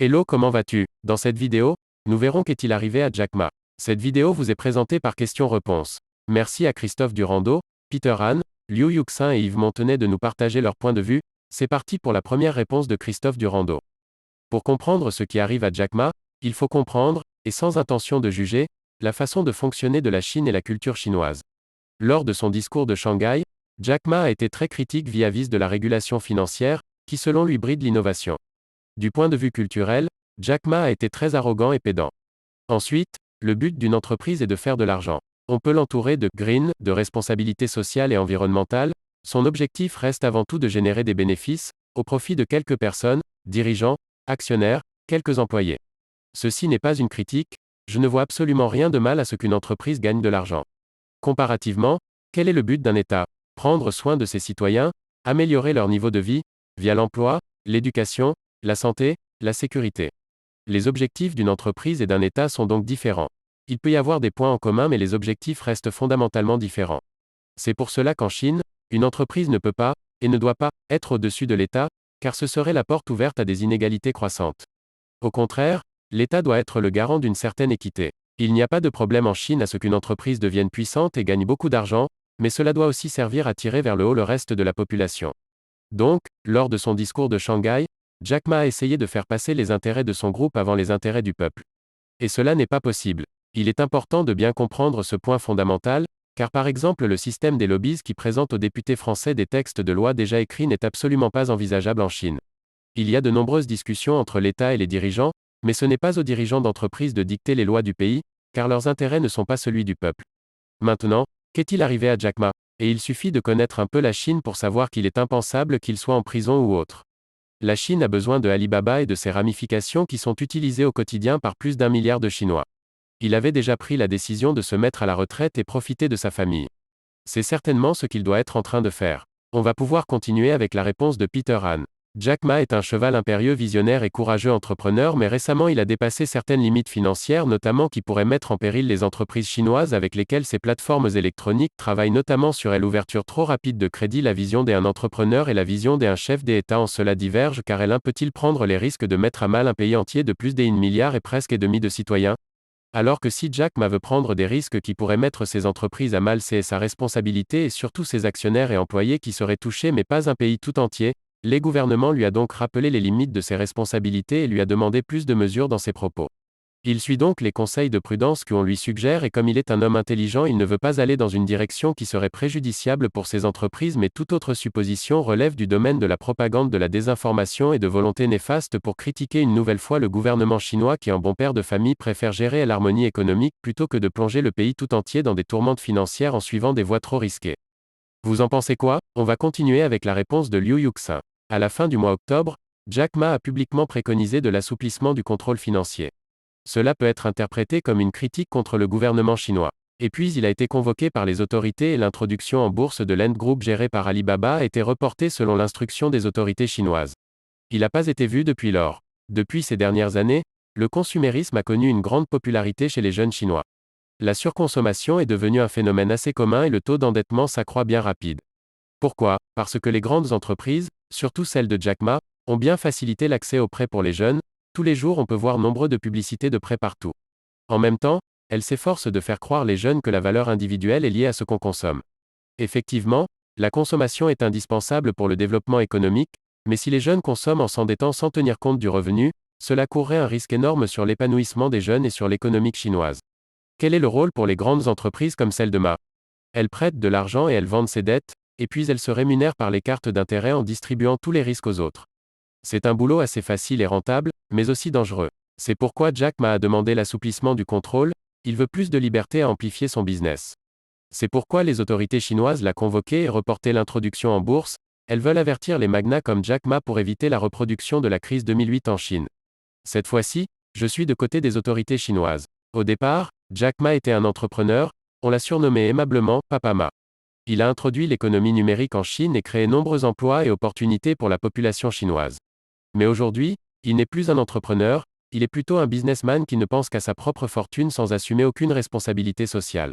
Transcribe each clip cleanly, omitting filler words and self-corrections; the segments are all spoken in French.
Hello, comment vas-tu? Dans cette vidéo, nous verrons qu'est-il arrivé à Jack Ma. Cette vidéo vous est présentée par questions-réponses. Merci à Christophe Durando, Peter Han, Liu Yuxin et Yves Montenay de nous partager leur point de vue. C'est parti pour la première réponse de Christophe Durando. Pour comprendre ce qui arrive à Jack Ma, il faut comprendre, et sans intention de juger, la façon de fonctionner de la Chine et la culture chinoise. Lors de son discours de Shanghai, Jack Ma a été très critique vis-à-vis de la régulation financière, qui selon lui bride l'innovation. Du point de vue culturel, Jack Ma a été très arrogant et pédant. Ensuite, le but d'une entreprise est de faire de l'argent. On peut l'entourer de green, de responsabilité sociale et environnementale. Son objectif reste avant tout de générer des bénéfices, au profit de quelques personnes, dirigeants, actionnaires, quelques employés. Ceci n'est pas une critique, je ne vois absolument rien de mal à ce qu'une entreprise gagne de l'argent. Comparativement, quel est le but d'un État? Prendre soin de ses citoyens, améliorer leur niveau de vie, via l'emploi, l'éducation, la santé, la sécurité. Les objectifs d'une entreprise et d'un État sont donc différents. Il peut y avoir des points en commun mais les objectifs restent fondamentalement différents. C'est pour cela qu'en Chine, une entreprise ne peut pas, et ne doit pas, être au-dessus de l'État, car ce serait la porte ouverte à des inégalités croissantes. Au contraire, l'État doit être le garant d'une certaine équité. Il n'y a pas de problème en Chine à ce qu'une entreprise devienne puissante et gagne beaucoup d'argent, mais cela doit aussi servir à tirer vers le haut le reste de la population. Donc, lors de son discours de Shanghai, Jack Ma a essayé de faire passer les intérêts de son groupe avant les intérêts du peuple. Et cela n'est pas possible. Il est important de bien comprendre ce point fondamental, car par exemple le système des lobbies qui présente aux députés français des textes de loi déjà écrits n'est absolument pas envisageable en Chine. Il y a de nombreuses discussions entre l'État et les dirigeants, mais ce n'est pas aux dirigeants d'entreprise de dicter les lois du pays, car leurs intérêts ne sont pas celui du peuple. Maintenant, qu'est-il arrivé à Jack Ma? Et il suffit de connaître un peu la Chine pour savoir qu'il est impensable qu'il soit en prison ou autre. La Chine a besoin de Alibaba et de ses ramifications qui sont utilisées au quotidien par plus d'1 milliard de Chinois. Il avait déjà pris la décision de se mettre à la retraite et profiter de sa famille. C'est certainement ce qu'il doit être en train de faire. On va pouvoir continuer avec la réponse de Peter Han. Jack Ma est un cheval impérieux visionnaire et courageux entrepreneur mais récemment il a dépassé certaines limites financières notamment qui pourraient mettre en péril les entreprises chinoises avec lesquelles ces plateformes électroniques travaillent notamment sur l'ouverture trop rapide de crédit. La vision d'un entrepreneur et la vision d'un chef d'État en cela divergent car l'un peut-il prendre les risques de mettre à mal un pays entier de plus d'1 milliard et presque et demi de citoyens? Alors que si Jack Ma veut prendre des risques qui pourraient mettre ses entreprises à mal, c'est sa responsabilité et surtout ses actionnaires et employés qui seraient touchés mais pas un pays tout entier. Les gouvernements lui a donc rappelé les limites de ses responsabilités et lui a demandé plus de mesures dans ses propos. Il suit donc les conseils de prudence qu'on lui suggère et comme il est un homme intelligent, il ne veut pas aller dans une direction qui serait préjudiciable pour ses entreprises mais toute autre supposition relève du domaine de la propagande, de la désinformation et de volonté néfaste pour critiquer une nouvelle fois le gouvernement chinois qui en bon père de famille préfère gérer l'harmonie économique plutôt que de plonger le pays tout entier dans des tourmentes financières en suivant des voies trop risquées. Vous en pensez quoi? On va continuer avec la réponse de Liu Yuxin. À la fin du mois octobre, Jack Ma a publiquement préconisé de l'assouplissement du contrôle financier. Cela peut être interprété comme une critique contre le gouvernement chinois. Et puis il a été convoqué par les autorités et l'introduction en bourse de l'Ant Group géré par Alibaba a été reportée selon l'instruction des autorités chinoises. Il n'a pas été vu depuis lors. Depuis ces dernières années, le consumérisme a connu une grande popularité chez les jeunes Chinois. La surconsommation est devenue un phénomène assez commun et le taux d'endettement s'accroît bien rapide. Pourquoi? Parce que les grandes entreprises, surtout celles de Jack Ma, ont bien facilité l'accès aux prêts pour les jeunes. Tous les jours on peut voir nombre de publicités de prêts partout. En même temps, elles s'efforcent de faire croire les jeunes que la valeur individuelle est liée à ce qu'on consomme. Effectivement, la consommation est indispensable pour le développement économique, mais si les jeunes consomment en s'endettant sans tenir compte du revenu, cela courrait un risque énorme sur l'épanouissement des jeunes et sur l'économie chinoise. Quel est le rôle pour les grandes entreprises comme celle de Ma? Elles prêtent de l'argent et elles vendent ses dettes, et puis elles se rémunèrent par les cartes d'intérêt en distribuant tous les risques aux autres. C'est un boulot assez facile et rentable, mais aussi dangereux. C'est pourquoi Jack Ma a demandé l'assouplissement du contrôle, il veut plus de liberté à amplifier son business. C'est pourquoi les autorités chinoises l'ont convoqué et reporté l'introduction en bourse, elles veulent avertir les magnats comme Jack Ma pour éviter la reproduction de la crise 2008 en Chine. Cette fois-ci, je suis de côté des autorités chinoises. Au départ, Jack Ma était un entrepreneur, on l'a surnommé aimablement Papa Ma. Il a introduit l'économie numérique en Chine et créé nombreux emplois et opportunités pour la population chinoise. Mais aujourd'hui, il n'est plus un entrepreneur, il est plutôt un businessman qui ne pense qu'à sa propre fortune sans assumer aucune responsabilité sociale.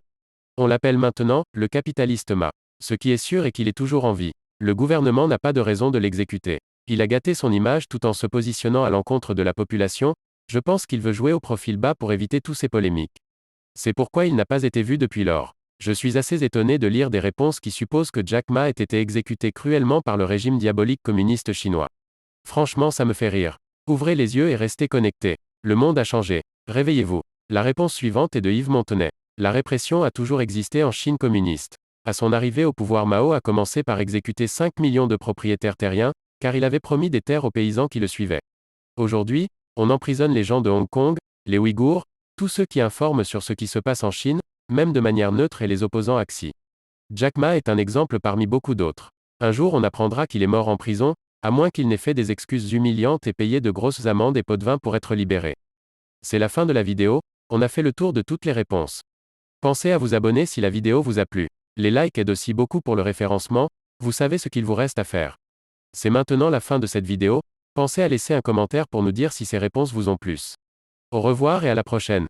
On l'appelle maintenant le capitaliste Ma. Ce qui est sûr est qu'il est toujours en vie. Le gouvernement n'a pas de raison de l'exécuter. Il a gâté son image tout en se positionnant à l'encontre de la population, je pense qu'il veut jouer au profil bas pour éviter tous ces polémiques. C'est pourquoi il n'a pas été vu depuis lors. Je suis assez étonné de lire des réponses qui supposent que Jack Ma ait été exécuté cruellement par le régime diabolique communiste chinois. Franchement, ça me fait rire. Ouvrez les yeux et restez connectés. Le monde a changé. Réveillez-vous. La réponse suivante est de Yves Montenay. La répression a toujours existé en Chine communiste. À son arrivée au pouvoir, Mao a commencé par exécuter 5 millions de propriétaires terriens, car il avait promis des terres aux paysans qui le suivaient. Aujourd'hui, on emprisonne les gens de Hong Kong, les Ouïghours, tous ceux qui informent sur ce qui se passe en Chine, même de manière neutre et les opposants à Xi. Jack Ma est un exemple parmi beaucoup d'autres. Un jour on apprendra qu'il est mort en prison, à moins qu'il n'ait fait des excuses humiliantes et payé de grosses amendes et pots de vin pour être libéré. C'est la fin de la vidéo, on a fait le tour de toutes les réponses. Pensez à vous abonner si la vidéo vous a plu. Les likes aident aussi beaucoup pour le référencement, vous savez ce qu'il vous reste à faire. C'est maintenant la fin de cette vidéo, pensez à laisser un commentaire pour nous dire si ces réponses vous ont plu. Au revoir et à la prochaine.